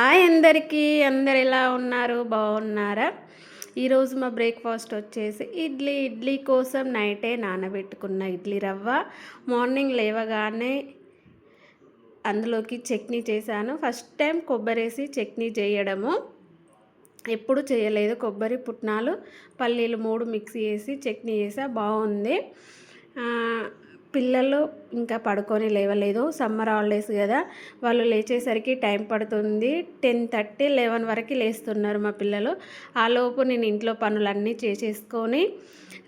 Hi అందరికీ, అందరు ఎలా ఉన్నారు? బాగున్నారా? ఈరోజు మా బ్రేక్ఫాస్ట్ వచ్చేసి ఇడ్లీ కోసం నైటే నానబెట్టుకున్న ఇడ్లీ రవ్వ. మార్నింగ్ లేవగానే అందులోకి చట్నీ చేశాను. ఫస్ట్ టైం కొబ్బరేసి చట్నీ చేయడము, ఎప్పుడు చేయలేదు. కొబ్బరి, పుట్నాలు, పల్లీలు 3 మిక్సీ చేసి చట్నీ చేసా, బాగుంది. పిల్లలు ఇంకా పడుకొని లేవలేదు. సమ్మర్ హాలిడేస్ కదా, వాళ్ళు లేచేసరికి టైం పడుతుంది. 10:30, 11 వరకు లేస్తున్నారు మా పిల్లలు. ఆలోపు నేను ఇంట్లో పనులన్నీ చేసేసుకొని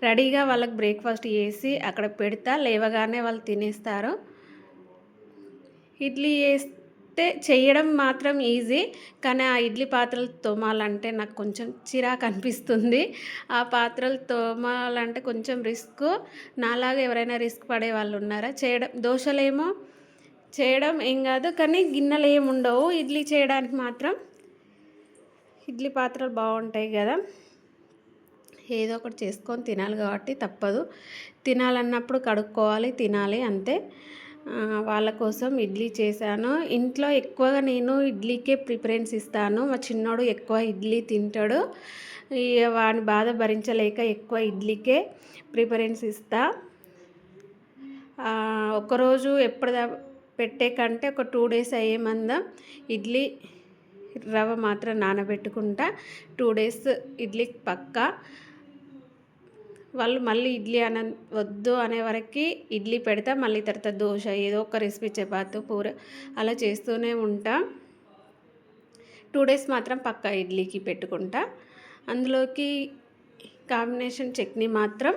రెడీగా వాళ్ళకి బ్రేక్ఫాస్ట్ చేసి అక్కడ పెడతా. లేవగానే వాళ్ళు తినేస్తారు. ఇడ్లీ చేయడం మాత్రం ఈజీ, కానీ ఆ ఇడ్లీ పాత్రలు తోమాలంటే నాకు కొంచెం చిరాకు అనిపిస్తుంది. ఆ పాత్రలు తోమాలంటే కొంచెం రిస్క్. నాలాగా ఎవరైనా రిస్క్ పడే వాళ్ళు ఉన్నారా? దోశలేమో చేయడం ఏం కాదు, కానీ గిన్నెలు ఏమి ఉండవు. ఇడ్లీ చేయడానికి మాత్రం ఇడ్లీ పాత్రలు బాగుంటాయి కదా. ఏదో ఒకటి చేసుకొని తినాలి కాబట్టి తప్పదు. తినాలన్నప్పుడు కడుక్కోవాలి, తినాలి, అంతే. వాళ్ళ కోసం ఇడ్లీ చేశాను. ఇంట్లో ఎక్కువగా నేను ఇడ్లీకే ప్రిఫరెన్స్ ఇస్తాను. మా చిన్నోడు ఎక్కువ ఇడ్లీ తింటాడు. వాని బాధ భరించలేక ఎక్కువ ఇడ్లీకే ప్రిఫరెన్స్ ఇస్తా. ఒకరోజు పెట్టే కంటే ఒక 2 డేస్ అయ్యే మందం ఇడ్లీ రవ్వ మాత్రం నానబెట్టుకుంటా. 2 డేస్ ఇడ్లీ పక్కా. వాళ్ళు మళ్ళీ ఇడ్లీ వద్దు అనే వరకు ఇడ్లీ పెడతా. మళ్ళీ తర్వాత దోశ, ఏదో ఒక రెసిపీ, చపాతీ, కూర అలా చేస్తూనే ఉంటా. 2 డేస్ మాత్రం పక్కా ఇడ్లీకి పెట్టుకుంటా. అందులోకి కాంబినేషన్ చట్నీ మాత్రం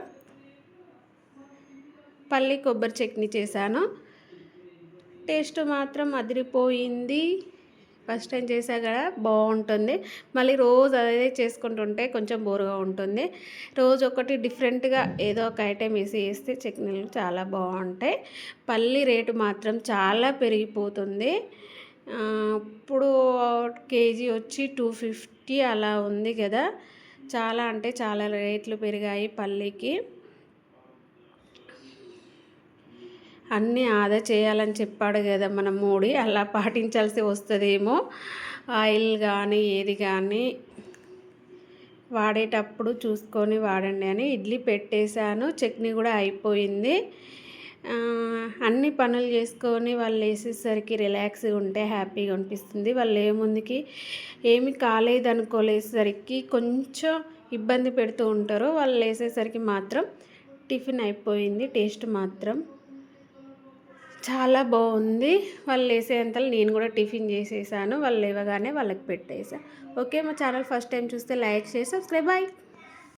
పల్లి కొబ్బరి చట్నీ చేశాను. టేస్ట్ మాత్రం అదిరిపోయింది. ఫస్ట్ టైం చేసా కదా, బాగుంటుంది. మళ్ళీ రోజు అదే చేసుకుంటుంటే కొంచెం బోరుగా ఉంటుంది. రోజు ఒకటి డిఫరెంట్గా ఏదో ఒక ఐటెం చేస్తే చట్నీలు చాలా బాగుంటాయి. పల్లి రేటు మాత్రం చాలా పెరిగిపోతుంది. ఇప్పుడు కేజీ వచ్చి 250 అలా ఉంది కదా. చాలా అంటే చాలా రేట్లు పెరిగాయి పల్లికి. అన్నీ ఆదా చేయాలని చెప్పాడు కదా మన మోడీ, అలా పాటించాల్సి వస్తుందేమో. ఆయిల్ కానీ ఏది కానీ వాడేటప్పుడు చూసుకొని వాడండి అని ఇడ్లీ పెట్టేశాను. చట్నీ కూడా అయిపోయింది. అన్ని పనులు చేసుకొని వాళ్ళు వేసేసరికి రిలాక్స్గా ఉంటే హ్యాపీగా అనిపిస్తుంది. వాళ్ళు ఏమి కాలేదనుకోలేసరికి కొంచెం ఇబ్బంది పెడుతూ ఉంటారు. వాళ్ళు వేసేసరికి మాత్రం టిఫిన్ అయిపోయింది. టేస్ట్ మాత్రం చాలా బాగుంది. వాళ్ళు వేసేంతలో నేను కూడా టిఫిన్ చేసేసాను. వాళ్ళు లేవగానే వాళ్ళకి పెట్టేసా. ఓకే, మా ఛానల్ ఫస్ట్ టైం చూస్తే లైక్ చేసి సబ్స్క్రైబ్. బాయ్.